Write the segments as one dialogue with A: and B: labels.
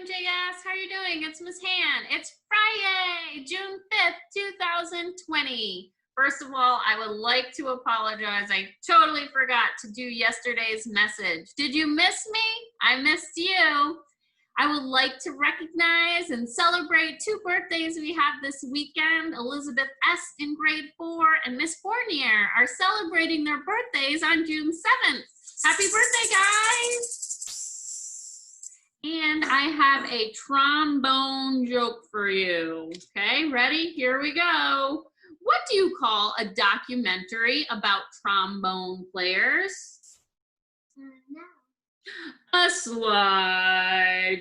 A: MJS. How are you doing? It's Miss Han. It's Friday, June 5th, 2020. First of all, I would like to apologize. I totally forgot to do yesterday's message. Did you miss me? I missed you. I would like to recognize and celebrate two birthdays we have this weekend. Elizabeth S. in grade 4 and Miss Fournier are celebrating their birthdays on June 7th. Happy birthday, guys! And I have a trombone joke for you. Okay, ready? Here we go. What do you call a documentary about trombone players?
B: No.
A: A slideshow.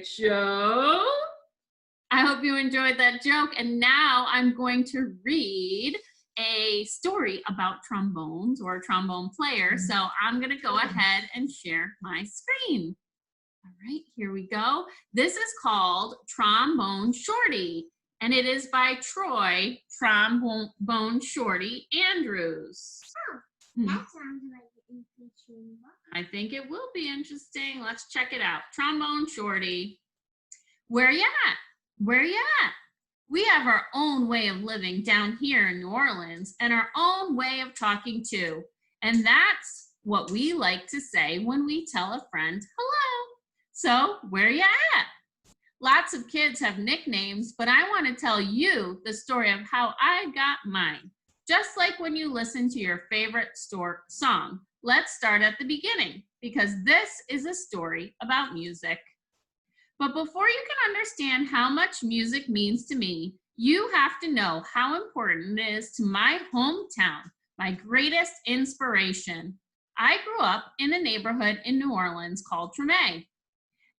A: I hope you enjoyed that joke. And now I'm going to read a story about trombones or a trombone player. So I'm going to go ahead and share my screen. All right, here we go. This is called Trombone Shorty, and it is by Troy Trombone Shorty Andrews.
B: Oh, that sounds like an interesting book.
A: I think it will be interesting. Let's check it out. Trombone Shorty. Where you at? Where you at? We have our own way of living down here in New Orleans and our own way of talking too. And that's what we like to say when we tell a friend hello. So, where you at? Lots of kids have nicknames, but I want to tell you the story of how I got mine. Just like when you listen to your favorite song. Let's start at the beginning, because this is a story about music. But before you can understand how much music means to me, you have to know how important it is to my hometown, my greatest inspiration. I grew up in a neighborhood in New Orleans called Treme.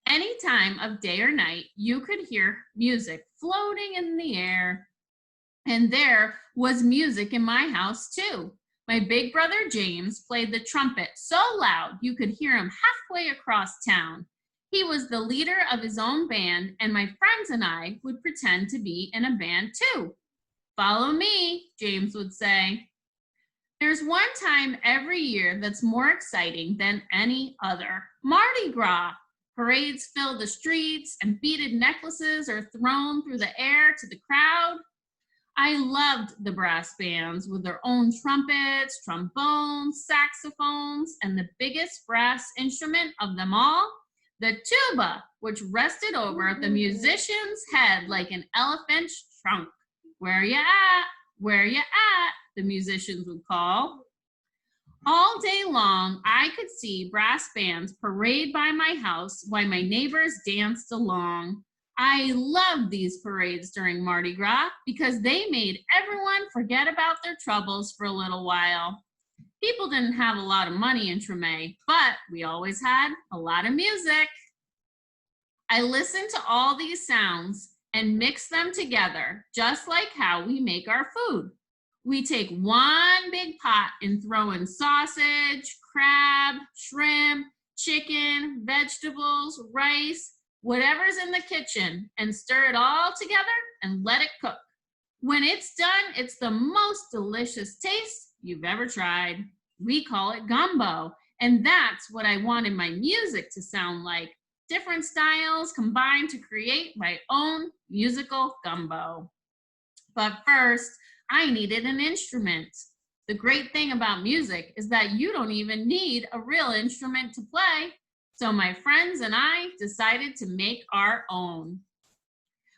A: Any time of day or night, you could hear music floating in the air. And there was music in my house too. My big brother James played the trumpet so loud you could hear him halfway across town. He was the leader of his own band, and my friends and I would pretend to be in a band too. Follow me, James would say. There's one time every year that's more exciting than any other. Mardi Gras. Parades fill the streets and beaded necklaces are thrown through the air to the crowd. I loved the brass bands with their own trumpets, trombones, saxophones, and the biggest brass instrument of them all, the tuba, which rested over the musician's head like an elephant's trunk. Where ya at? Where ya at? The musicians would call. All day long, I could see brass bands parade by my house while my neighbors danced along. I loved these parades during Mardi Gras because they made everyone forget about their troubles for a little while. People didn't have a lot of money in Treme, but we always had a lot of music. I listened to all these sounds and mixed them together, just like how we make our food. We take one big pot and throw in sausage, crab, shrimp, chicken, vegetables, rice, whatever's in the kitchen, and stir it all together and let it cook. When it's done, it's the most delicious taste you've ever tried. We call it gumbo, and that's what I wanted my music to sound like. Different styles combined to create my own musical gumbo. But first, I needed an instrument. The great thing about music is that you don't even need a real instrument to play. So my friends and I decided to make our own.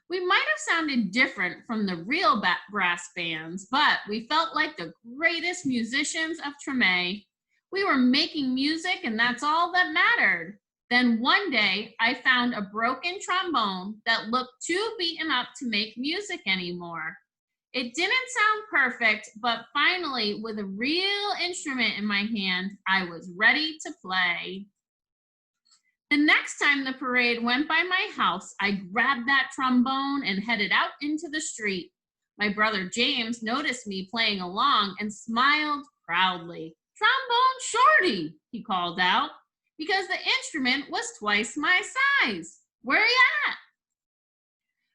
A: We might have sounded different from the real brass bands, but we felt like the greatest musicians of Treme. We were making music and that's all that mattered. Then one day I found a broken trombone that looked too beaten up to make music anymore. It didn't sound perfect, but finally, with a real instrument in my hand, I was ready to play. The next time the parade went by my house, I grabbed that trombone and headed out into the street. My brother James noticed me playing along and smiled proudly. "Trombone Shorty," he called out, because the instrument was twice my size. "Where you at?"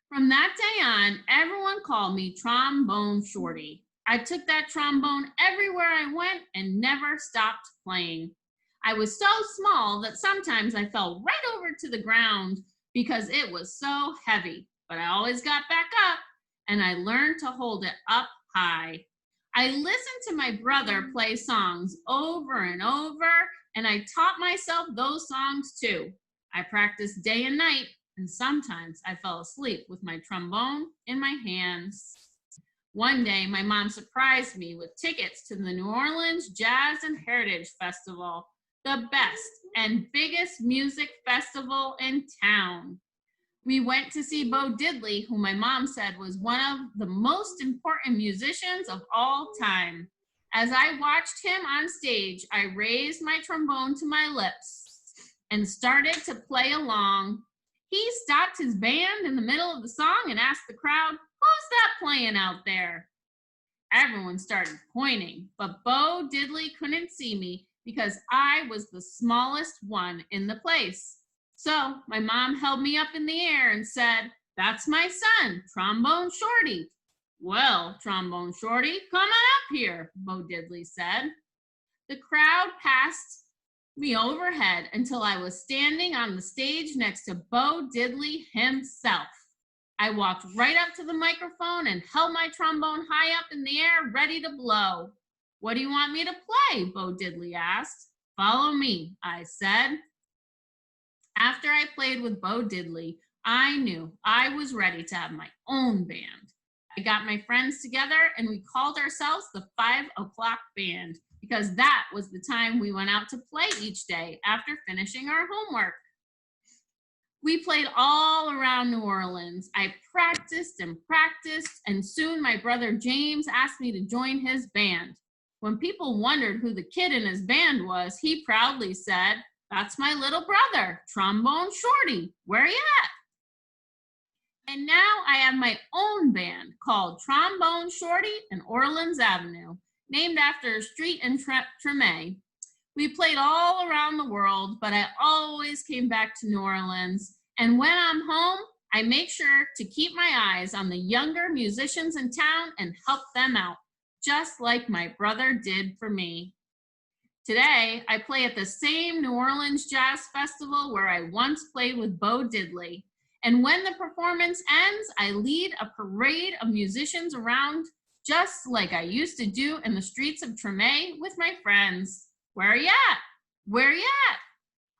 A: From that day on, everyone called me Trombone Shorty. I took that trombone everywhere I went and never stopped playing. I was so small that sometimes I fell right over to the ground because it was so heavy, but I always got back up and I learned to hold it up high. I listened to my brother play songs over and over, and I taught myself those songs too. I practiced day and night, and sometimes I fell asleep with my trombone in my hands. One day, my mom surprised me with tickets to the New Orleans Jazz and Heritage Festival, the best and biggest music festival in town. We went to see Bo Diddley, who my mom said was one of the most important musicians of all time. As I watched him on stage, I raised my trombone to my lips and started to play along. He stopped his band in the middle of the song and asked the crowd, "Who's that playing out there?" Everyone started pointing, but Bo Diddley couldn't see me because I was the smallest one in the place. So my mom held me up in the air and said, "That's my son, Trombone Shorty." "Well, Trombone Shorty, come on up here," Bo Diddley said. The crowd passed me overhead until I was standing on the stage next to Bo Diddley himself. I walked right up to the microphone and held my trombone high up in the air, ready to blow. "What do you want me to play?" Bo Diddley asked. "Follow me," I said. After I played with Bo Diddley, I knew I was ready to have my own band. I got my friends together and we called ourselves the 5 o'clock band because that was the time we went out to play each day after finishing our homework. We played all around New Orleans. I practiced, and soon my brother James asked me to join his band. When people wondered who the kid in his band was, he proudly said, "That's my little brother, Trombone Shorty. Where you at?" And now I have my own band called Trombone Shorty and Orleans Avenue, named after a street in Treme. We played all around the world, but I always came back to New Orleans. And when I'm home, I make sure to keep my eyes on the younger musicians in town and help them out, just like my brother did for me. Today, I play at the same New Orleans Jazz Festival where I once played with Bo Diddley. And when the performance ends, I lead a parade of musicians around, just like I used to do in the streets of Treme with my friends. Where you at? Where you at?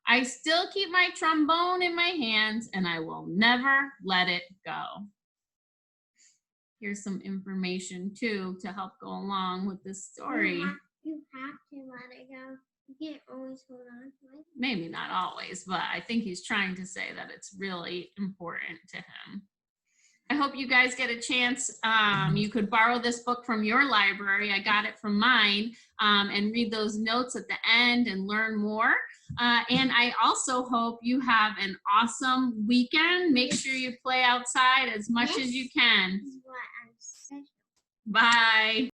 A: I still keep my trombone in my hands and I will never let it go. Here's some information too to help go along with this story.
B: You have to let it go. You can't always hold on to it.
A: Maybe not always, but I think he's trying to say that it's really important to him. I hope you guys get a chance. You could borrow this book from your library. I got it from mine, and read those notes at the end and learn more. And I also hope you have an awesome weekend. Make sure you play outside as much as you can.
B: This is what I said.
A: Bye.